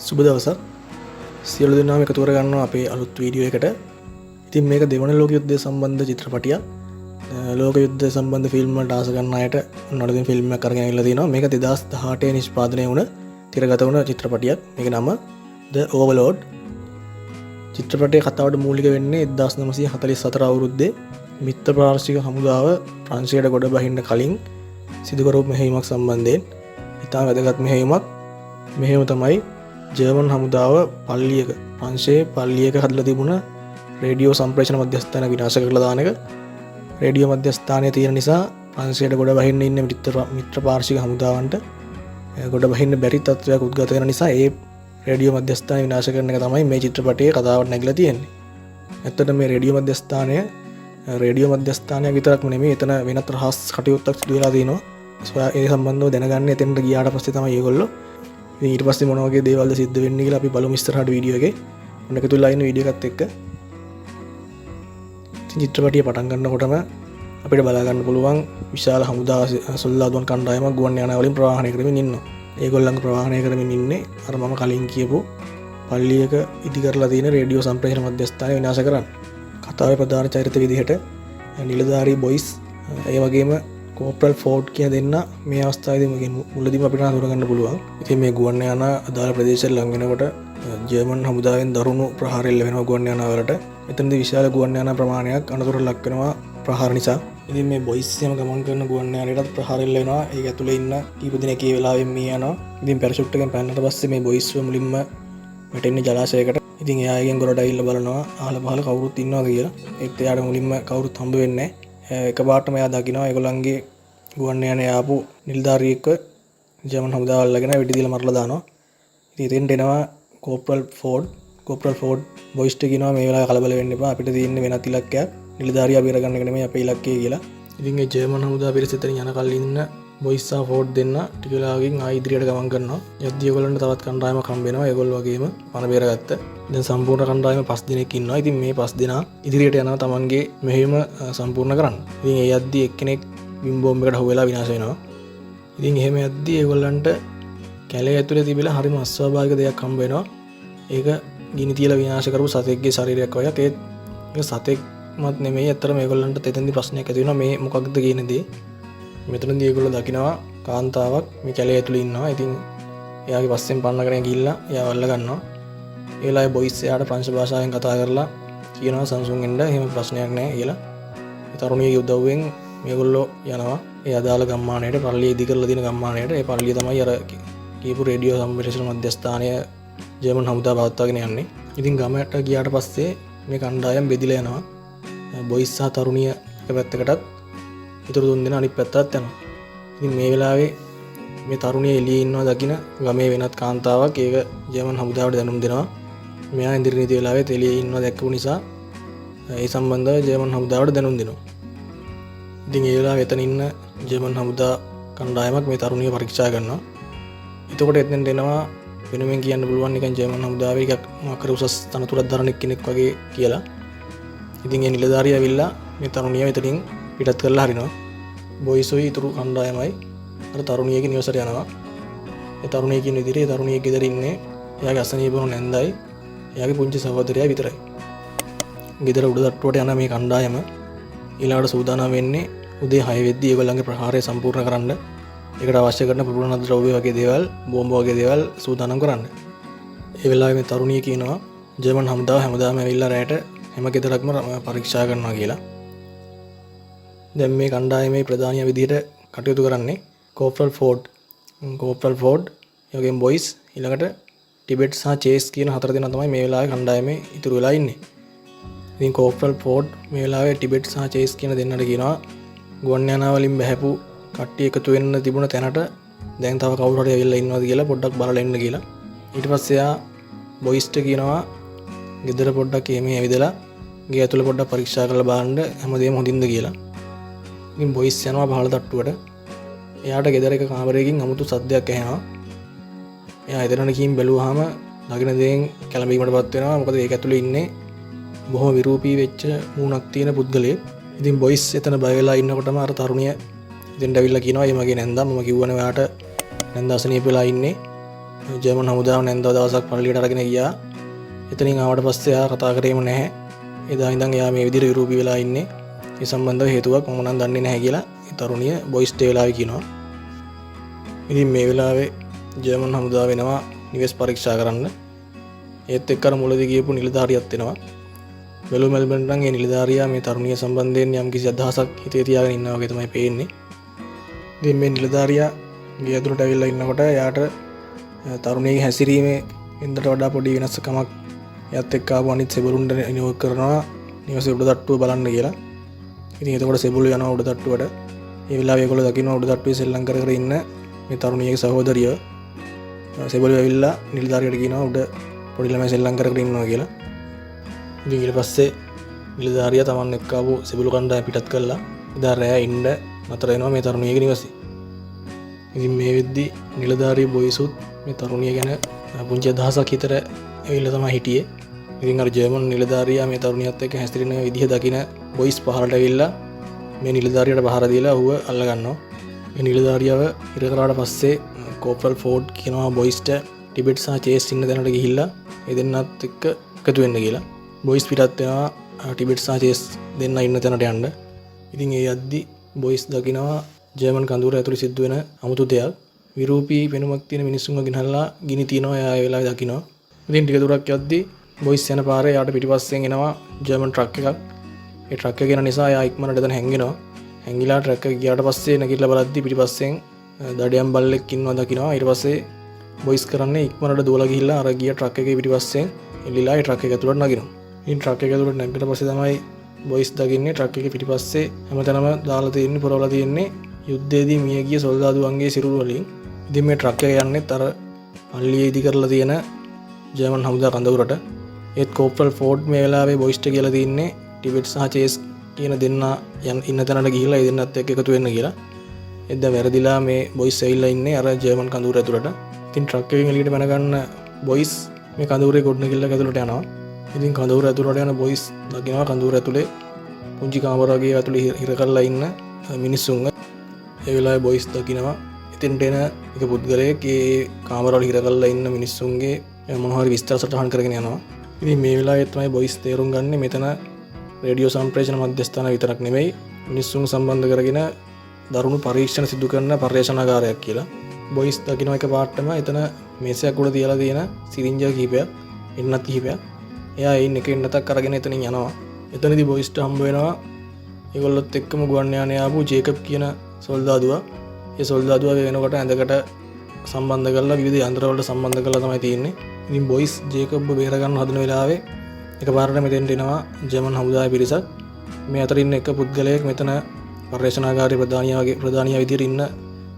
සුබ දවසක්. සියලු දෙනාම එකතු කරගන්නවා අපේ අලුත් වීඩියෝ එකට. ඉතින් මේක දෙවන ලෝක යුද්ධය සම්බන්ධ චිත්‍රපටියක්. ලෝක යුද්ධ සම්බන්ධ ෆිල්ම් වලට ආස කරන අයට නඩදින් ෆිල්ම් එකක් අරගෙන ඉල්ලලා තිනවා. මේක 2018 නිෂ්පාදනය වුණ තිරගත වුණ චිත්‍රපටියක්. මේකේ නම The Overlord. චිත්‍රපටයේ කතාවට මූලික වෙන්නේ 1944 අවුරුද්දේ මිත්‍ර පාර්ශ්වික හමුදාව ප්‍රංශයට ගොඩ බහින්න කලින් සිදු කරපු මෙහෙයුමක් සම්බන්ධයෙන්. ඉතාම වැදගත් මෙහෙයුමක්. මෙහෙයුම තමයි ජර්මන් හමුදාව පල්ලියක ප්‍රංශයේ පල්ලියක හදලා තිබුණ රේඩියෝ සම්ප්‍රේෂණ මධ්‍යස්ථාන විනාශ කරලා දාන එක. රේඩියෝ මධ්‍යස්ථානයේ තියෙන නිසා ප්‍රංශයට ගොඩ බහින්න ඉන්න මිත්‍ර පාර්ශ්වික හමුදාවන්ට ගොඩ බහින්න බැරි තත්ත්වයක් උද්ගත වෙන නිසා ඒ රේඩියෝ මධ්‍යස්ථානය විනාශ කරන එක තමයි මේ චිත්‍රපටයේ කතාවට නැගලා තියෙන්නේ. ඇත්තට මේ රේඩියෝ මධ්‍යස්ථානයක් විතරක්ම නෙමෙයි, එතන වෙනත් රහස් කටයුත්තක් සිදු වෙලා තියෙනවා. ඒ සම්බන්ධව දැනගන්න එතනට ගියාට පස්සේ තමයි ඒගොල්ලෝ ඉතින් ඊට පස්සේ මොන වගේ දේවල්ද සිද්ධ වෙන්නේ කියලා අපි බලමු ඉස්සරහට වීඩියෝ එකේ. ඔන්න එකතු වෙලා ඉන්න වීඩියෝ එකත් එක්ක. ඉතින් චිත්‍රපටිය පටන් ගන්නකොටම අපිට බලා ගන්න පුළුවන් විශාල හමුදා සොල්දාදුවන් කණ්ඩායමක් ගුවන් යානා වලින් ප්‍රවාහනය කරමින් ඉන්නවා. ඒගොල්ලන්ගේ ප්‍රවාහනය කරමින් ඉන්නේ අර මම කලින් කියපු පල්ලියක ඉදි කරලා තියෙන රේඩියෝ සම්ප්‍රේෂණ මධ්‍යස්ථානය විනාශ කරන්න. කතාවේ ප්‍රධාන චරිත විදිහට නිලධාරී බොයිස් ඒ වගේම කෝප්‍රල් ෆෝඩ් කියන දෙන්න මේ අවස්ථාවේදී මුලදීම අපිට හඳුනගන්න පුළුවන්. ඉතින් මේ ගුවන් යානා අදාළ ප්‍රදේශයට ලං වෙනකොට ජර්මන් හමුදාවෙන් දරුණු ප්‍රහාර එල්ල වෙනවා ගුවන් යානා වලට. එතනදී විශාල ගුවන් යානා ප්‍රමාණයක් අනතුරට ලක් වෙනවා ප්‍රහාර නිසා. ඉතින් මේ බොයිස් යම ගමන් කරන ගුවන් යානයටත් ප්‍රහාර එල්ල වෙනවා. ඒක ඇතුලේ ඉන්න කීප දෙනෙක් ඒ වෙලාවෙම මේ යනවා. ඉතින් පැරෂුට් එකෙන් පැනනට පස්සේ මේ බොයිස්ව මුලින්ම වැටෙන්නේ ජලාශයකට. ඉතින් එයාගෙන් ගොඩට ඇවිල්ලා බලනවා අහල පහල කවුරුත් ඉන්නවද කියලා. ඒත් එයාට මුලින්ම කවුරුත් හම්බ වෙන්නේ නැහැ. එකපාරටම එයා දකිනවා ඒගොල්ලන්ගේ ගුවන් යානයේ ආපු නිලධාරියෙක්ව ජර්මන් හමුදාව අල්ලගෙන වෙඩි දීලා මරලා දානවා. ඉතින් එතෙන්ට එනවා කෝප්‍රල් ෆෝඩ් බොයිස්ට කියනවා මේ වෙලාවේ කලබල වෙන්න එපා, අපිට තියෙන්නේ වෙනත් ඉලක්කයක්, නිලධාරියා බේරගන්න එක නෙමෙයි අපේ ඉලක්කය කියලා. ඉතින් ඒ ජර්මන් හමුදා පිරිස එතන යන කල් ඉන්න බොයිස් සහ ෆෝඩ් දෙන්න ටික වෙලාවකින් ආයි ඉදිරියට ගමන් කරනවා. යද්දී ඒගොල්ලන්ට තවත් කණ්ඩායමක් හම්බ වෙනවා. ඒගොල්ලෝ වගේම පණ බේරගත්ත. දැන් සම්පූර්ණ කණ්ඩායම 5 දෙනෙක් ඉන්නවා. ඉතින් මේ 5 දෙනා ඉදිරියට යනවා තමන්ගේ මෙහෙයුම සම්පූර්ණ කරන්න. ඉතින් ඒ යද්දී එක්කෙනෙක් බිම් බෝම්බයකට හුවෙලා විනාශ වෙනවා. ඉතින් එහෙම යද්දී ඒගොල්ලන්ට කැලේ ඇතුලේ තිබිලා හරිම අස්වාභාවික දෙයක් හම්බ වෙනවා. ඒක ගිනි තියලා විනාශ කරපු සතෙක්ගේ ශරීරයක් වගේ. ඒක සතෙක්මත් නෙමෙයි. ඇත්තටම ඒගොල්ලන්ට තෙතෙන්දි ප්‍රශ්නයක් ඇති වෙනවා. මේ මොකක්ද කියන දේ. මෙතනදී ඒගොල්ලෝ දකිනවා කාන්තාවක් මේ කැලේ ඇතුලේ ඉන්නවා. ඉතින් එයාගේ පස්සෙන් පන්නගෙන ගිහිල්ලා එයාව අල්ල ගන්නවා. ඒ වෙලාවේ බොයිස් එයාට ප්‍රංශ භාෂාවෙන් කතා කරලා කියනවා සංසුන් වෙන්න, එහෙම ප්‍රශ්නයක් නැහැ කියලා. ඒ තරුණියගේ උදව්වෙන් මේගොල්ලෝ යනවා ඒ අදාළ ගම්මානයට, පල්ලිය ඉදි කරලා තියෙන ගම්මානයට. ඒ පල්ලිය තමයි අර කියපු රේඩියෝ සම්ප්‍රේෂණ මධ්‍යස්ථානය ජර්මන් හමුදා පවත්වාගෙන යන්නේ. ඉතින් ගමට ගියාට පස්සේ මේ කණ්ඩායම් බෙදිලා යනවා. බොයිස් සහ තරුණිය එක පැත්තකටත්, ඊටු තුන් දෙනා අනිත් පැත්තට යනවා. ඉතින් මේ වෙලාවේ මේ තරුණිය එළියේ ඉන්නවා දකින ගමේ වෙනත් කාන්තාවක් ඒක ජර්මන් හමුදාවට දැනුම් දෙනවා. මෙයා ඉන්දිරි නීති වෙලාවේ එළියේ ඉන්නවා දැක්කු නිසා ඒ සම්බන්ධව ජර්මන් හමුදාවට දැනුම් දෙනවා. ඉතින් ඒ වෙලාවේ එතන ඉන්න ජර්මන් හමුදා කණ්ඩායමක් මේ තරුණිය පරීක්ෂා කරනවා. එතකොට එතෙන්ට එනවා වෙනමෙන් කියන්න පුළුවන් නිකන් ජර්මන් හමුදාවේ එකක් මාකර උසස් තනතුරක් දරන කෙනෙක් වගේ කියලා. ඉතින් ඒ නිලධාරියා ඇවිල්ලා මේ තරුණියව එතනින් පිටත් කරලා හරිනවා. බොයිසොයි ඉතුරු කණ්ඩායමයි අර තරුණියගේ නිවසට යනවා. ඒ තරුණිය කියන විදිහට ඒ තරුණිය ගෙදර ඉන්නේ එයාගේ අසනීප වුණු නැන්දයි එයාගේ පුංචි සහෝදරයයි විතරයි. ගෙදර උඩ තට්ටුවට යන මේ කණ්ඩායම ඊළඟට සූදානම් වෙන්නේ උදේ 6 වෙද්දී ඒගොල්ලන්ගේ ප්‍රහාරය සම්පූර්ණ කරන්න. ඒකට අවශ්‍ය කරන පුපුරන ද්‍රව්‍ය වගේ දේවල්, බෝම්බ වගේ දේවල් සූදානම් කරන්න. ඒ වෙලාවේ මේ තරුණිය කියනවා ජර්මන් හමුදාව හැමදාම ඇවිල්ලා රැයට හැම ගෙදරක්ම පරීක්ෂා කරනවා කියලා. දැන් මේ කණ්ඩායමේ ප්‍රධානියා විදිහට කටයුතු කරන්නේ කෝප්‍රල් ෆෝඩ්, යෝගෙන් බොයිස්, ඊළඟට ටිබෙට් සහ චේස් කියන 4 දෙනා තමයි මේ වෙලාවේ කණ්ඩායමේ ඉතුරු වෙලා ඉන්නේ. ඉතින් කෝප්‍රල් ෆෝඩ් මේ වෙලාවේ ටිබෙට් සහ චේස් කියන දෙන්නට කියනවා ගුවන් යානා වලින් බහැපු කට්ටිය එකතු වෙන්න තිබුණ තැනට දැන් තව කවුරු හරි ඇවිල්ලා ඉන්නවද කියලා පොඩ්ඩක් බලලා එන්න කියලා. ඊට පස්සේ එයා බොයිස්ට කියනවා ගෙදර පොඩ්ඩක් එමේ ඇවිදලා ගේ ඇතුළේ පොඩ්ඩක් පරීක්ෂා කරලා බලන්න හැමදේම හොඳින්ද කියලා. ඉතින් බොයිස් යනවා පහළ තට්ටුවට. එයාට ගෙදර එක කාමරයකින් අමුතු සද්දයක් ඇහෙනවා. එයා එතනට ගිහින් බැලුවාම දකින දේෙන් කැළඹීමටපත් වෙනවා. මොකද ඒක ඇතුළේ ඉන්නේ බොහොම විරූපී වෙච්ච මූණක් තියෙන පුද්ගලයෙක්. ඉතින් බොයිස් එතන බය වෙලා ඉන්නකොටම අර තරුණිය ඉතින් ඇවිල්ලා කියනවා "මේ මගේ නැන්දා, මම කිව්වනේ ඔයාට නැන්දා අසනීප වෙලා ඉන්නේ. ජර්මන් හමුදාව නැන්දා දවසක් පල්ලියට අරගෙන ගියා. එතනින් ආවට පස්සේ එයා කතා කරේම නැහැ. එදා ඉඳන් එයා මේ විදිහට විරූපී වෙලා ඉන්නේ. ඒ සම්බන්ධව හේතුවක් මම නම් දන්නේ නැහැ කියලා ඒ තරුණිය බොයිස්ට ඒ වෙලාවේ කියනවා. ඉතින් මේ වෙලාවේ ජර්මන් හමුදාව වෙනවා නිවෙස් පරීක්ෂා කරන්න. ඒත් එක්ක අර මුලදී ගියපු නිලධාරියත් එනවා. බැලුව බැලමට නම් ඒ නිලධාරියා මේ තරුණිය සම්බන්ධයෙන් යම්කිසි අදහසක් හිතේ තියාගෙන ඉන්නවා වගේ තමයි පේන්නේ. ඉතින් මේ නිලධාරියා ගේ ඇතුළට ඇවිල්ලා ඉන්නකොට එයාට තරුණියගේ හැසිරීමේ වෙනදට වඩා පොඩි වෙනස්කමක් එයත් එක්ක ආපු අනිත් සෙබළුන්ට නියෝග කරනවා නිවසේ උඩ තට්ටුව බලන්න කියලා. ඉතින් එතකොට සෙබළු යනවා උඩ තට්ටුවට. ඒ වෙලාවේ ඒගොල්ලෝ දකින්න උඩ තට්ටුවේ සෙල්ලම් කර කර ඉන්න මේ තරුණියගේ සහෝදරිය. සෙබළු ඇවිල්ලා නිලධාරියට කියනවා උඩ පොඩි ළමයි සෙල්ලම් කර කර ඉන්නවා කියලා. ඉතින් ඊට පස්සේ නිලධාරියා Taman එක්ක ආපු සෙබළු කණ්ඩායම පිටත් කළා. ඉදා රෑ ඉන්න නතර වෙනවා මේ තරුණියගේ නිවසේ. ඉතින් මේ වෙද්දි නිලධාරී බොයිසුත් මේ තරුණිය ගැන පුංචි අදහසක් හිතට ඇවිල්ලා තමයි හිටියේ. ඉතින් අර ජර්මන් නිලධාරියා මේ තරුණියත් එක්ක හැසිරෙන විදිහ දකින බොයිස් පහරට ඇවිල්ලා මේ නිලධාරියට පහර දීලා ඌව අල්ල ගන්නවා. මේ නිලධාරියව ඉර කරාට පස්සේ කෝපරල් ෆෝඩ් කියනවා බොයිස්ට ටිබෙට් සහ චේස් ඉන්න තැනට ගිහිල්ලා ඒ දෙන්නත් එක්ක එකතු වෙන්න කියලා. බොයිස් පිටත් වෙනවා ටිබෙට් සහ චේස් දෙන්න ඉන්න තැනට යන්න. ඉතින් ඒ යද්දි බොයිස් දකිනවා ජර්මන් කඳවුර ඇතුළේ සිද්ධ වෙන අමුතු දෙයක්. විරූපී පෙනුමක් තියෙන මිනිස්සුන්ව ගෙනල්ලා ගිනි තියනවා. එයා ඒ වෙලාවේ දකිනවා. ඉතින් ටික දුරක් යද්දි බොයිස් යන පාරේ යාට පිටිපස්සෙන් එනවා ජර්මන් ට්‍රක් එකක්. ඒ ට්‍රක් එක යන නිසා එයා ඉක්මනට එතන හැංගෙනවා. හැංගිලා ට්‍රක් එක ගියාට පස්සේ නැගිටලා බලද්දි පිටිපස්සෙන් දඩයම් බල්ලෙක් ඉන්නවා දකිනවා. ඊට පස්සේ බොයිස් කරන්නේ ඉක්මනට දුවලා ගිහිල්ලා අර ගිය ට්‍රක් එකේ පිටිපස්සෙන් එල්ලිලා ඒ ට්‍රක් එක ඇතුළට නගිනවා. ඉතින් ට්‍රක් එක ඇතුළට නැගිට පස්සේ තමයි බොයිස් දකින්නේ ට්‍රක් එකේ පිටිපස්සේ හැමතැනම දාලා තියෙන්නේ පුරවලා තියෙන්නේ යුද්ධයේදී මිය ගිය සොල්දාදුවන්ගේ සිරුරු වලින්. ඉතින් මේ ට්‍රක් එක යන්නේත් අර පල්ලියේ ඉදි කරලා තියෙන ජර්මන් හමුදා කඳවුරට. ඒත් කෝපරල් ෆෝඩ් මේ වෙලාවේ බොයිස්ට කියලා තින්නේ ටිබෙට් සහ චේස් කියන දෙන්නා ඉන්න තැනට ගිහිල්ලා ඒ දෙන්නත් එක්ක එකතු වෙන්න කියලා. එද්ද වැරදිලා මේ බොයිස් ඇවිල්ලා ඉන්නේ අර ජර්මන් කඳවුර ඇතුළට. ඉතින් ට්‍රක් එකෙන් එළියට පැන ගන්න බොයිස් මේ කඳවුරේ ගොඩනැගිල්ලක ඇතුළට යනවා. ඉතින් කඳවුර ඇතුළට යන බොයිස් දකිනවා කඳවුර ඇතුලේ පුංචි කාමර වගේ ඇතුලේ හිර කරලා ඉන්න මිනිස්සුන්ව. ඒ වෙලාවේ බොයිස් දකිනවා එතෙන්ට එන එක පුද්ගලයෙක් ඒ කාමරවල හිර කරලා ඉන්න මිනිස්සුන්ගේ මොනවා හරි විස්තර සටහන් කරගෙන යනවා. ඉතින් මේ වෙලාවේ තමයි බොයිස් තේරුම් ගන්න මෙතන රේඩියෝ සම්ප්‍රේෂණ මධ්‍යස්ථාන විතරක් නෙමෙයි මිනිස්සුන් සම්බන්ධ කරගෙන දරුණු පරීක්ෂණ සිදු කරන පර්යේෂණාගාරයක් කියලා. බොයිස් දකින්න එක පාටම එතන මේසයක් උඩ තියලා තියෙන සිරින්ජ කිහිපයක් එන්නත් කිහිපයක්. එයා ඒ එක එන්නතක් අරගෙන එතනින් යනවා. එතනදී බොයිස්ට හම්බ වෙනවා ඒගොල්ලොත් එක්කම ගුවන් යානයේ ආපු ජේකබ් කියන සොල්දාදුවා. ඒ සොල්දාදුවා වෙනකොට ඇඳකට සම්බන්ධ කරලා විවිධ යන්ත්‍රවලට සම්බන්ධ කරලා තමයි තියෙන්නේ. ඉතින් බොයිස් ජේකබ්ව බේර ගන්න හදන වෙලාවේ එකපාරට මෙතෙන්ට එනවා ජර්මන් හමුදාවේ පිරිසක්. මේ අතර ඉන්න එක පුද්ගලයෙක් මෙතන පර්යේෂණාගාරයේ ප්‍රධානියා විදියට ඉන්න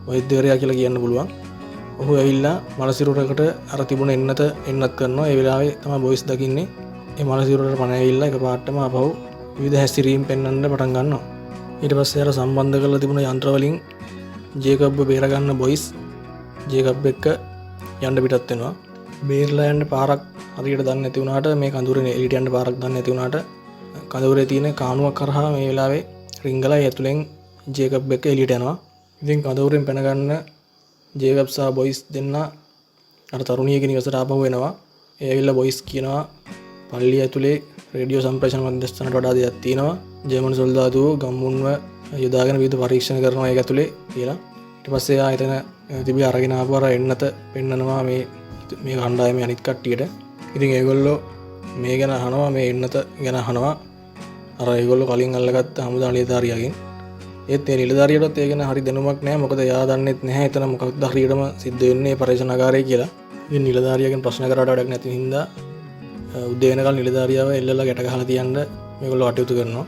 වෛද්‍යවරයා කියලා කියන්න පුළුවන්. ඔහු ඇවිල්ලා මලසිරුරකට අර තිබුණ එන්නත් කරනවා. ඒ වෙලාවේ තමයි බොයිස් දකින්නේ ඒ මලසිරුරට පණ ඇවිල්ලා එකපාරටම ආපහු විවිධ හැසිරීම් පෙන්වන්න පටන් ගන්නවා. ඊට පස්සේ අර සම්බන්ධ කරලා තිබුණ යන්ත්‍ර වලින් ජේකබ්ව බේර ගන්න බොයිස් ජේකබ් එක්ක යන්න පිටත් වෙනවා. බේරලා යන්න පාරක් හරියට දන්නේ නැති වුණාට මේ කඳුරේ එළියට යන්න පාරක් දන්නේ නැති වුණාට කඳුරේ තියෙන කාණුවක් කරහා මේ වෙලාවේ රිංගලා ඇතුලෙන් ජේකබ් එක්ක එළියට යනවා. ඉතින් කඳුරෙන් පැන ගන්න ජේකබ් සහ බොයිස් දෙන්න අර තරුණියගේ නිවසට ආපහු එනවා. ඒ ඇවිල්ලා බොයිස් කියනවා පල්ලිය ඇතුලේ රේඩියෝ සම්ප්‍රේෂණ මධ්‍යස්ථානට වඩා දෙයක් තියෙනවා. ජර්මන් සොල්දාදුවෝ ගම්මුන්ව යොදාගෙන විවිධ පරීක්ෂණ කරනවා ඒක ඇතුලේ කියලා. ඊට පස්සේ ආ එතන තිබි අරගෙන ආපු අර එන්නත පෙන්නනවා මේ කණ්ඩායමේ අනිත් කට්ටියට. ඉතින් ඒගොල්ලෝ මේ ගැන අහනවා මේ එන්නත ගැන අහනවා අර ඒගොල්ලෝ කලින් අල්ලගත්ත හමුදා නිලධාරියාගෙන්. ඒත් ඒ නිලධාරියටත් ඒ ගැන හරි දැනුමක් නැහැ. මොකද එයා දන්නෙත් නැහැ එතන මොකක්ද හරියටම සිද්ධ වෙන්නේ පරීක්ෂණාගාරයේ කියලා. ඉතින් නිලධාරියාගෙන් ප්‍රශ්න කරාට වැඩක් නැති හින්දා උදේ වෙනකල් නිලධාරියාව එල්ලලා ගැට ගහලා තියන්න මේගොල්ලෝ අටයුතු කරනවා.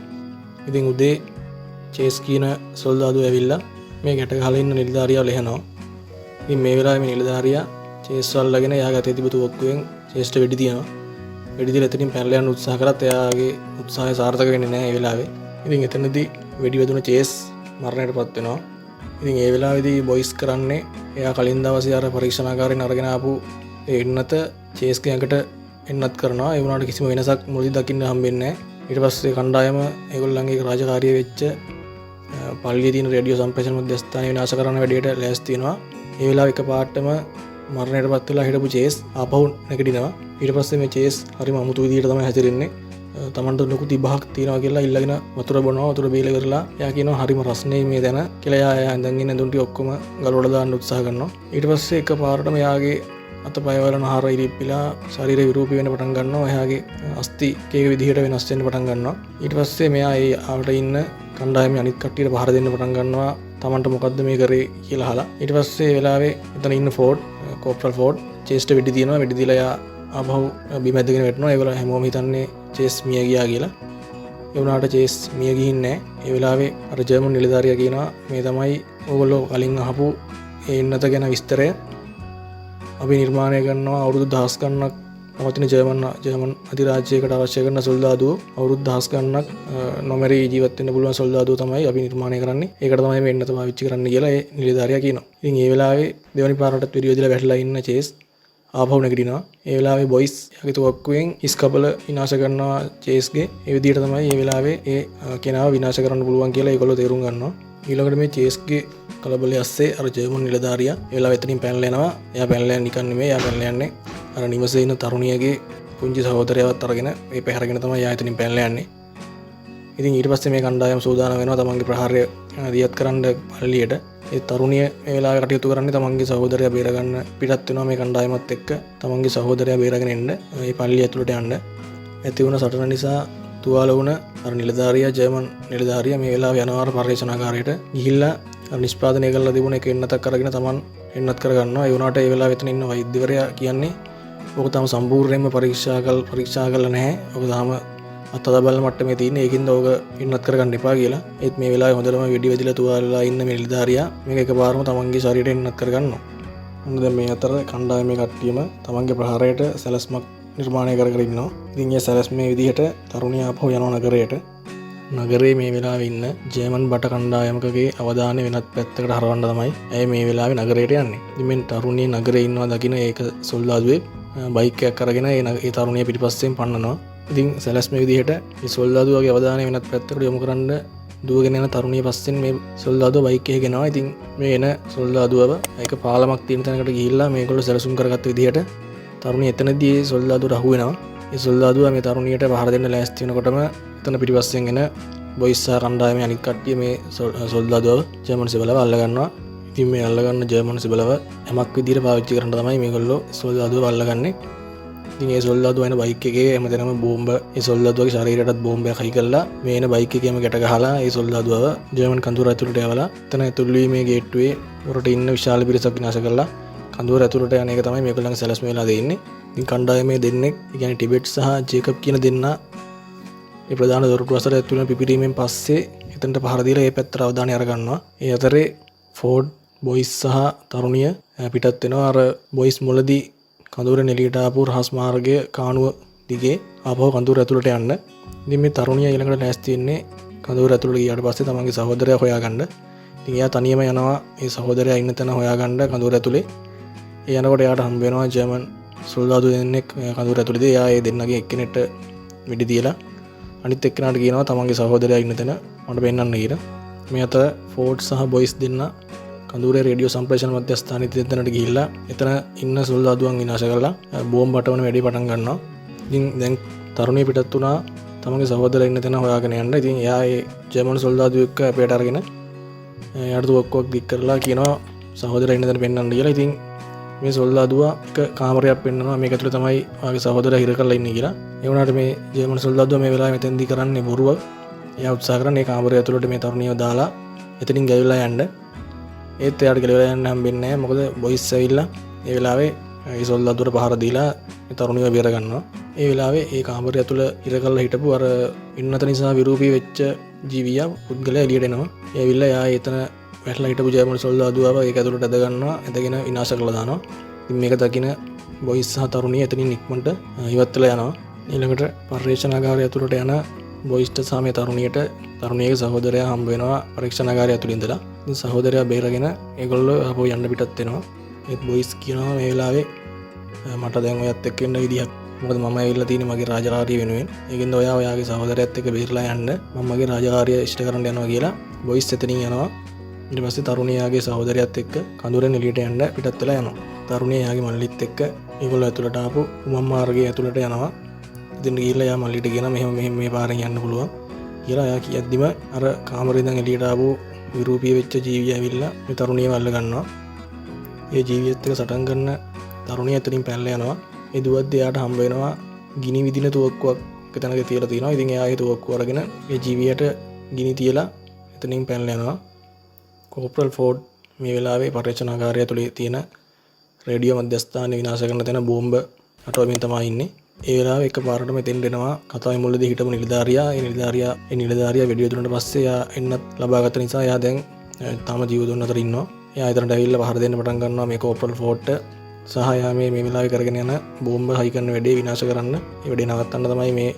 ඉතින් උදේ චේස් කියන සොල්දාදුව ඇවිල්ලා මේ ගැට ගහලා ඉන්න නිලධාරියාව ලෙහනවා. ඉතින් මේ වෙලාවේ මේ නිලධාරියා චේස් වල්ලාගෙන එයාගේ අතේ තිබුණු ඔක්කුවෙන් චේස්ට වෙඩි තියනවා. වෙඩි දීලා එතනින් පැනලා යන්න උත්සාහ කරත් එයාගේ උත්සාහය සාර්ථක වෙන්නේ නැහැ ඒ වෙලාවේ. ඉතින් එතනදී වෙඩි වැදුන චේස් මරණයටපත් වෙනවා. ඉතින් ඒ වෙලාවේදී බොයිස් කරන්නේ එයා කලින් දවසේ අර පරීක්ෂණාගාරයෙන් අරගෙන ආපු ඒ එන්නත චේස්ගේ ඇඟට එන්නත් කරනවා. ඒ වුණාට කිසිම වෙනසක් මුලදී දකින්න හම්බෙන්නේ නැහැ. ඊට පස්සේ කණ්ඩායම ඒගොල්ලන්ගේ රාජකාරිය වෙච්ච පල්ලියේ තියෙන රේඩියෝ සම්ප්‍රේෂණ මධ්‍යස්ථානය විනාශ කරන වැඩේට ලෑස්ති වෙනවා. ඒ වෙලාව එකපාරටම මරණයට පත් වෙලා හිටපු චේස් ආපහු නැගිටිනවා. ඊට පස්සේ මේ චේස් හරිම අමුතු විදිහට තමයි හැසිරෙන්නේ. තමන්ට ලොකු තිබහක් තියෙනවා කියලා ඉල්ලගෙන වතුර බොනවා. වතුර බීලා කරලා එයා කියනවා හරිම රස්නේ මේ දැන කියලා. එයා ඉඳන් ඉන්න දුන්ටි ඔක්කොම ගලවලා දාන්න උත්සාහ කරනවා. ඊට පස්සේ එකපාරටම එයාගේ අතපය වල නහර ඉරිප්පිලා ශරීරය විරූපී වෙන්න පටන් ගන්නවා. එයාගේ අස්ති කේක විදිහට වෙනස් වෙන්න පටන් ගන්නවා. ඊට පස්සේ මෙයා ඒ ආවට ඉන්න කණ්ඩායමේ අනිත් කට්ටියට පහර දෙන්න පටන් ගන්නවා. තමන්ට මොකද්ද මේ කරේ කියලා අහලා. ඊට පස්සේ ඒ වෙලාවේ එතන ඉන්න ෆෝඩ් කෝප්රල් ෆෝඩ් චේස්ට වෙඩි දිනවා. වෙඩි දීලා එයා ආපහු බිම ඇදගෙන වැටෙනවා. ඒගොල්ලෝ හැමෝම හිතන්නේ චේස් මිය ගියා කියලා. ඒ වුණාට චේස් මිය ගිහින් නැහැ. ඒ වෙලාවේ අර ජර්මන් නිලධාරියා කියනවා මේ තමයි ඕගොල්ලෝ කලින් අහපු ඒ ඉන්නත ගැන විස්තරය. අපි නිර්මාණය කරනවා අවුරුදු දහස් ගණනක් පවතින ජර්මන් අධිරාජ්‍යයකට අවශ්‍ය කරන සොල්දාදුවෝ අවුරුදු දහස් ගණනක් නොමැරී ජීවත් වෙන්න පුළුවන් සොල්දාදුවෝ තමයි අපි නිර්මාණය කරන්නේ. ඒකට තමයි මේ එන්නත පාවිච්චි කරන්න කියලා ඒ නිලධාරියා කියනවා. ඉතින් ඒ වෙලාවේ දෙවනි පාරටත් විරියෝදලා වැටලා ඉන්න චේස් ආපහු නැගිටිනවා. ඒ වෙලාවේ බොයිස් යගේ තුවක්කුවෙන් හිස් කබල විනාශ කරනවා චේස්ගේ. ඒ විදිහට තමයි ඒ වෙලාවේ ඒ කෙනාව විනාශ කරන්න පුළුවන් කියලා ඒගොල්ලෝ තේරුම් ගන්නවා. ඊළඟට මේ චේස්ගේ කලබලයේ ඇස්සේ අර ජර්මන් නිලධාරියා ඒ වෙලාව එතනින් පැනලා එනවා. එයා පැනලා නිකන් නෙමෙයි. එයා පැනලා යන්නේ අර නිවසේ ඉන්න තරුණියගේ පුංචි සහෝදරයවත් අරගෙන ඒ පැහැරගෙන තමයි එයා එතනින් පැනලා යන්නේ. ඉතින් ඊට පස්සේ මේ කණ්ඩායම සූදානම් වෙනවා තමන්ගේ ප්‍රහාරය දියත් කරන්න පල්ලියට. ඒ තරුණිය මේ වෙලාවේ කටයුතු කරන්නේ තමන්ගේ සහෝදරයා බේරගන්න පිටත් වෙනවා මේ කණ්ඩායමත් එක්ක තමන්ගේ සහෝදරයා බේරගෙන එන්න මේ පල්ලිය ඇතුළට යන්න. ඇති වුණ සටන නිසා තුවාල වුණ අර නිලධාරියා ජර්මන් නිලධාරියා මේ වෙලාවේ යනවා පර්යේෂණාගාරයට ගිහිල්ලා අර නිෂ්පාදනය කරලා තිබුණ එක එන්නතක් අරගෙන තමන් එන්නත් කරගන්නවා. ඒ වුණාට ඒ වෙලාවේ එතන ඉන්න වෛද්‍යවරයා කියන්නේ ඔක තාම සම්පූර්ණයෙන්ම පරීක්ෂා කරලා නැහැ. ඔක තාම අත්අඩංගුව මට්ටමේ තියෙන. ඒකින්ද ඔක එන්නත් කරගන්න එපා කියලා. ඒත් මේ වෙලාවේ හොඳටම වෙඩි වැදිලා තුවාලලා ඉන්න මේ නිලධාරියා මේක එකපාරම තමන්ගේ ශරීරයට එන්නත් කරගන්නවා. මොකද දැන් මේ අතර කණ්ඩායමේ කට්ටියම තමන්ගේ ප්‍රහාරයට සැලැස්මක් නිර්මාණය කර ඉන්නවා. ඉතින් ඒ සැලැස්මේ විදිහට තරුණිය ආපහු යනවා නගරයට. නගරේ මේ වෙලාවේ ඉන්න ජර්මන් බට කණ්ඩායමකගේ අවධානය වෙනත් පැත්තකට හරවන්න තමයි ඇය මේ වෙලාවේ නගරයට යන්නේ. ඉතින් මේ තරුණිය නගරේ ඉන්නවා දකින්න ඒක සොල්දාදුවෙක් බයික් එකක් අරගෙන ඒ තරුණිය පිටිපස්සෙන් පන්නනවා. ඉතින් සැලැස්මේ විදිහට මේ සොල්දාදුවගේ අවධානය වෙනත් පැත්තකට යොමු කරන්න දුවගෙන යන තරුණිය පස්සෙන් මේ සොල්දාදුව බයික් එකේ ගෙනවා. ඉතින් මේ එන සොල්දාදුවව ඒක පාලමක් තියෙන තැනකට ගිහිල්ලා මේගොල්ලෝ සැලසුම් කරගත්ත විදිහට තරුණිය එතනදී ඒ සොල්දාදුවට අහු වෙනවා. ඒ සොල්දාදුව මේ තරුණියට පහර දෙන්න ලෑස්ති වෙනකොටම එතන පිටිපස්සෙන් එන බොයිස් සහ කණ්ඩායමේ අනිත් කට්ටිය මේ සොල්දාදුව ජර්මන් සිබලව අල්ලගන්නවා. ඉතින් මේ අල්ලගන්න ජර්මන් සිබලව යමක් විදිහට පාවිච්චි කරන්න තමයි මේගොල්ලෝ සොල්දාදුව අල්ලගන්නේ. ඉතින් ඒ සොල්දාදුව එන බයික් එකේ හැමතැනම බෝම්බ ඒ සොල්දාදුවගේ ශරීරයටත් බෝම්බයක් හයි කරලා මේ එන බයික් එකේම ගැට ගහලා ඒ සොල්දාදුවව ජර්මන් කඳවුර ඇතුළට යවලා එතන ඇතුළු වීමේ ගේට්ටුවේ උරට ඉන්න විශාල පිරිසක් විනාශ කරලා කඳවුර ඇතුළට යන එක තමයි මේගොල්ලන්ගේ සැලැස්ම වෙලා දෙන්නේ. ඉතින් කණ්ඩායමේ දෙන්නෙක් ඒ කියන්නේ ටිබෙට් සහ ජේකබ් කියන දෙන්නා ඒ ප්‍රධාන දොරටු අසල ඇතුළේ පිපිරීමෙන් පස්සේ එතනට පහර දීලා ඒ පැත්තට අවධානය අරගන්නවා. ඒ අතරේ ෆෝඩ් බොයිස් සහ තරුණිය පිටත් වෙනවා. අර බොයිස් මුලදී කඳවුරෙන් එළියට ආපු රහස් මාර්ගයේ කාණුව දිගේ ආපහු කඳවුර ඇතුළට යන්න. ඉතින් මේ තරුණිය ඊළඟට ලෑස්ති වෙන්නේ කඳවුර ඇතුළට ගියාට පස්සේ තමන්ගේ සහෝදරයා හොයාගන්න. ඉතින් එයා තනියම යනවා ඒ සහෝදරයා ඉන්න තැන හොයාගන්න කඳවුර ඇතුලේ. ඒ යනකොට එයාට හම්බ වෙනවා ජර්මන් සොල්දාදු දෙන්නෙක් කඳවුර ඇතුලේදී. එයා ඒ දෙන්නගේ එක්කෙනෙක්ට වෙඩි දීලා අනිත් එක්කෙනාට කියනවා තමන්ගේ සහෝදරයා ඉන්න තැන මට පෙන්නන්න කියලා. මේ අතර ෆෝඩ් සහ බොයිස් දෙන්න කඳවුරේ රේඩියෝ සම්ප්‍රේෂණ මධ්‍යස්ථානයේ තැනට ගිහිල්ලා එතන ඉන්න සොල්දාදුවන් විනාශ කරලා බෝම්බ පටවන වැඩේ පටන් ගන්නවා. ඉතින් දැන් තරුණිය පිටත් වුණා තමන්ගේ සහෝදරයා ඉන්න තැන හොයාගෙන යන්න. ඉතින් එයා ඒ ජර්මන් සොල්දාදුවෙක් එක්ක අපේට අරගෙන එයාට තුවක්කුවක් දික් කරලා කියනවා සහෝදරයා ඉන්න තැන පෙන්නන්න කියලා. ඉතින් මේ සොල්දාදුවා එක කාමරයක් පෙන්නනවා මේක ඇතුලේ තමයි ආගේ සහෝදරයා හිර කරලා ඉන්නේ කියලා. ඒ වුණාට මේ ජර්මන් සොල්දාදුවා මේ වෙලාවේ මෙතෙන්දී කරන්නේ බොරුවක්. එයා උත්සාහ කරන්නේ මේ කාමරය ඇතුලට මේ තරුණියව දාලා එතනින් ගැවිලා යන්න. ඒත් එයාට ගැලවිලා යන්න හම්බෙන්නේ නැහැ. මොකද බොයිස් ඇවිල්ලා ඒ වෙලාවේ ඒ සොල්දාදුවට පහර දීලා මේ තරුණියව බේර ගන්නවා. ඒ වෙලාවේ ඒ කාමරය ඇතුළ හිර කරලා හිටපු අර ඉන්නත නිසා විරූපී වෙච්ච ජීවියා පුද්ගලයා එළියට එනවා. ඒ ඇවිල්ලා එයා එතන වැටලා හිටපු ජර්මන් සොල්දාදුවව ඒක ඇතුළට ඇද ගන්නවා. ඇදගෙන විනාශ කරලා දානවා. ඉතින් මේක දකින බොයිස් සහ තරුණිය එතනින් ඉක්මනට ඉවත් වෙලා යනවා. ඊළඟට පර්යේෂණාගාරය ඇතුළට යන බොයිස්ට සහ මේ තරුණියගේ සහෝදරයා හම්බ වෙනවා පරීක්ෂණාගාරය ඇතුළේ ඉඳලා. ඉතින් සහෝදරයා බේරගෙන ඒගොල්ලෝ ආපහු යන්න පිටත් වෙනවා. ඒත් බොයිස් කියනවා මේ වෙලාවේ මට දැන් ඔයත් එක්ක ඉන්න විදිහක් මොකද මම ඇවිල්ලා තියෙන්නේ මගේ රාජකාරිය වෙනුවෙන්. ඒකින්ද ඔයා ඔයාගේ සහෝදරයත් එක්ක බේරලා යන්න මම මගේ රාජකාරිය ඉෂ්ට කරන්න යනවා කියලා බොයිස් එතනින් යනවා. ඊට පස්සේ තරුණියගේ සහෝදරයත් එක්ක කඳුරෙන් එළියට යන්න පිටත් වෙලා යනවා. තරුණිය යාගේ මල්ලිත් එක්ක ඒගොල්ලෝ ඇතුළට ආපු උමම් මාර්ගයේ ඇතුළට යනවා. ඉතින් ගිහිල්ලා යා මල්ලිට කියන මෙහෙම මේ පාරෙන් යන්න පුළුවන් කියලා යා කියද්දිම අර කාමරේ ඉඳන් එළියට ආපු විරූපී වෙච්ච ජීවිය ඇවිල්ලා මේ තරුණියව අල්ල ගන්නවා. ඒ ජීවියත් එක්ක සටන් කරන තරුණිය එතනින් පැනලා යනවා. ඒ දුවද්දී එයාට හම්බ වෙනවා ගිනි විදින තුවක්කුවක් එක තැනක තියලා තියෙනවා. ඉතින් එයා ඒ තුවක්කුව අරගෙන ඒ ජීවියට ගිනි තියලා එතනින් පැනලා යනවා. කෝප්‍රල් ෆෝඩ් මේ වෙලාවේ පරීක්ෂණාගාරය ඇතුලේ තියෙන රේඩියෝ මධ්‍යස්ථානයේ විනාශ කරන තැන බෝම්බ අටවමින් තමයි ඉන්නේ. ඒ වෙලාවේ එකපාරටම එතෙන්ට එනවා කතාවේ මුලදී හිටපු නිලධාරියා. ඒ නිලධාරියා වෙඩිය දුන්නට පස්සේ එයා එන්නත් ලබාගත නිසා එයා දැන් තාම ජීවතුන් අතර ඉන්නවා. එයා එතනට ඇවිල්ලා පහර දෙන්න පටන් ගන්නවා මේ කෝප්‍රල් ෆෝඩ්ට. සහ එයා මේ වෙලාවේ කරගෙන යන බෝම්බ හයි කරන වැඩේ විනාශ කරන්න. ඒ වැඩේ නවත්තන්න තමයි මේ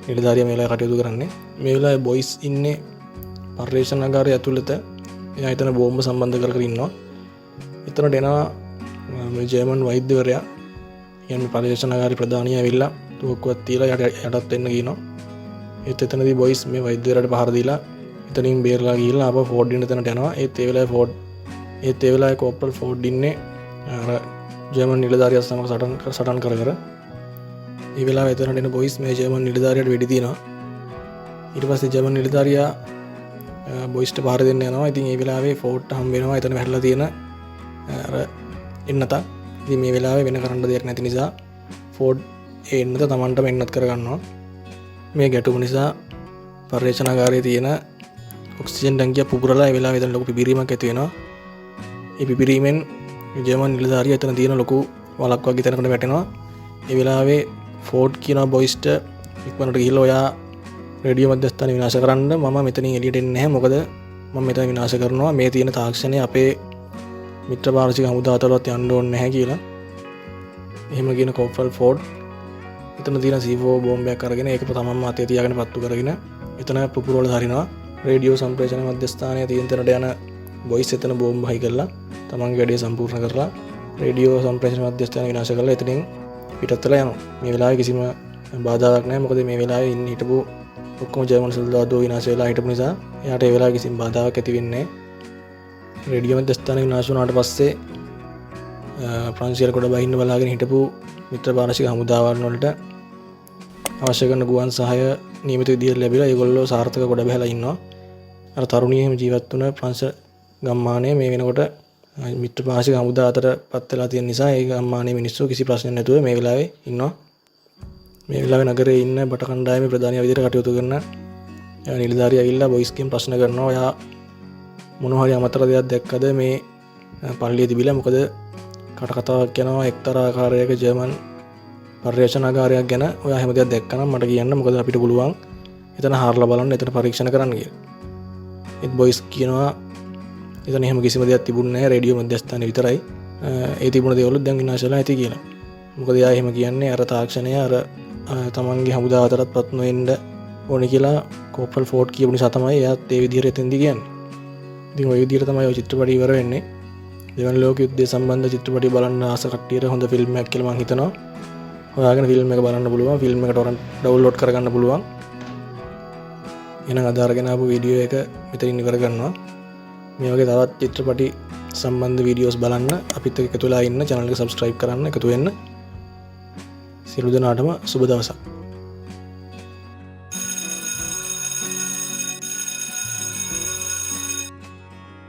නිලධාරියා මේ වෙලාවේ කටයුතු කරන්නේ. මේ වෙලාවේ බොයිස් ඉන්නේ පරීක්ෂණාගාරය ඇතුළත. එයා එතන බෝම්බ සම්බන්ධ කර ඉන්නවා. එතනට එනවා මේ ජර්මන් වෛද්‍යවරයා. කියන්නේ පරීක්ෂණාගාරේ ප්‍රධානිය ඇවිල්ලා තුවක්කුවක් තියලා යටත් වෙන්න කියනවා. ඒත් එතනදී බොයිස් මේ වෛද්‍යවරයාට පහර දීලා එතනින් බේරලා ගිහිල්ලා ආපහු ෆෝඩ් ඉන්න තැනට යනවා. ඒත් ඒ වෙලාවේ කෝප්‍රල් ෆෝඩ් ඉන්නේ අර ජර්මන් නිලධාරියා සමග සටන් කර ඒ වෙලාවේ එතනට එන බොයිස් මේ ජර්මන් නිලධාරියාට වෙඩි තියනවා. ඊට පස්සේ ජර්මන් නිලධාරියා බොයිස්ට පහර දෙන්න යනවා. ඉතින් ඒ වෙලාවේ ෆෝඩ්ට හම් වෙනවා එතන වැටලා තියෙන අර එන්නත. ඉතින් මේ වෙලාවේ වෙන කරන්න දෙයක් නැති නිසා ෆෝඩ් ඒ එන්නත Tamanටම එන්නත් කරගන්නවා. මේ ගැටුම නිසා පරීක්ෂණාගාරයේ තියෙන ඔක්සිජන් ටැංකිය පුපුරලා ඒ වෙලාවේ එතන ලොකු පිපිරීමක් ඇති වෙනවා. ඒ පිපිරීමෙන් ජර්මන් නිලධාරියා එතන තියෙන ලොකු වලක් වගේ තැනකට වැටෙනවා. ඒ වෙලාවේ ෆෝඩ් කියනවා බොයිස්ට ඉක්මනට ගිහිල්ලා ඔයා රේඩියෝ මධ්‍යස්ථානය විනාශ කරන්න. මම මෙතනින් එළියට එන්නේ නැහැ. මොකද මම මෙතන විනාශ කරනවා මේ තියෙන තාක්ෂණය අපේ මිත්‍ර පාර්ශවික හමුදා අතරවත් යන්න ඕනේ නැහැ කියලා. එහෙම කියන කෝප්‍රල් ෆෝඩ් එතන තියෙන C4 බෝම්බයක් අරගෙන ඒක තමන්ම අතේ තියාගෙන පත්තු කරගෙන එතන පුපුරවල හරිනවා. රේඩියෝ සම්ප්‍රේෂණ මධ්‍යස්ථානයේ තියෙන තැනට යන බොයිස් එතන බෝම්බ හයි කරලා තමන්ගේ වැඩේ සම්පූර්ණ කරලා රේඩියෝ සම්ප්‍රේෂණ මධ්‍යස්ථානය විනාශ කරලා එතනින් පිටත් වෙලා යනවා. මේ වෙලාවේ කිසිම බාධාවක් නැහැ. මොකද මේ වෙලාවේ ඉන්න හිටපු ඔක්කොම ජර්මන් සොල්දාදුවෝ විනාශ වෙලා හිටපු නිසා එයාට ඒ වෙලාවේ කිසිම බාධාවක් ඇති වෙන්නේ නැහැ. රේඩියෝ මධ්‍යස්ථානය විනාශ වුණාට පස්සේ ප්‍රංශයට කොට බහින්න බලාගෙන හිටපු මිත්‍ර පාර්ශවික හමුදාවන් වලට අවශ්‍ය කරන ගුවන් සහාය නියමිත විදිහට ලැබිලා ඒගොල්ලෝ සාර්ථක කොට බහලා ඉන්නවා. අර තරුණිය එහෙම ජීවත් වුණ ප්‍රංශ ගම්මානයේ මේ වෙනකොට මිත්‍ර පාර්ශවික හමුදා අතර පත් වෙලා තියෙන නිසා ඒ ගම්මානයේ මිනිස්සු කිසි ප්‍රශ්නයක් නැතුව මේ වෙලාවේ ඉන්නවා. මේ වෙලාවේ නගරයේ ඉන්න බට කණ්ඩායමේ ප්‍රධානියා විදිහට කටයුතු කරන නිලධාරියා ඇවිල්ලා බොයිස්ගෙන් ප්‍රශ්න කරනවා. ඔයා මොන හරි අමතර දෙයක් දැක්කද මේ පල්ලියේ තිබිලා? මොකද කතාවක් යනවා එක්තරා ආකාරයක ජර්මන් පර්යේෂණාගාරයක් ගැන. ඔයා හැම දෙයක් දැක්කනම් මට කියන්න. මොකද අපිට පුළුවන් එතන හාරලා බලන්න, එතන පරීක්ෂණ කරන්න කියලා. ඒත් බොයිස් කියනවා එතන එහෙම කිසිම දෙයක් තිබුණේ නැහැ. රේඩියෝ මධ්‍යස්ථානයේ විතරයි. ඒ තිබුණ දේවල් දැන් විනාශ වෙලා ඇති කියලා. මොකද එයා එහෙම කියන්නේ අර තාක්ෂණය අර තමන්ගේ හමුදාව අතරත් පත් නොවෙන්න ඕනේ කියලා කෝප්‍රල් ෆෝඩ් කියපු නිසා තමයි එයාත් ඒ විදිහට එතෙන්දී කියන්නේ. ඉතින් ওই විදිහට තමයි ඔය චිත්‍රපටය ඉවර වෙන්නේ. දෙවන ලෝක යුද්ධය සම්බන්ධ චිත්‍රපටි බලන්න ආස කට්ටියට හොඳ ෆිල්ම් එකක් කියලා මම හිතනවා. හොයාගෙන ෆිල්ම් එක බලන්න පුළුවන්. ෆිල්ම් එක ටොරන්ට් ඩවුන්ලෝඩ් කරගන්න පුළුවන්. එහෙනම් අද අරගෙන ආපු වීඩියෝ එක මෙතනින් ඉවර කරනවා. මේ වගේ තවත් චිත්‍රපටි සම්බන්ධ වීඩියෝස් බලන්න අපිත් එක්ක එකතු වෙලා ඉන්න channel එක subscribe කරන්න එකතු වෙන්න. සියලු දෙනාටම සුබ දවසක්.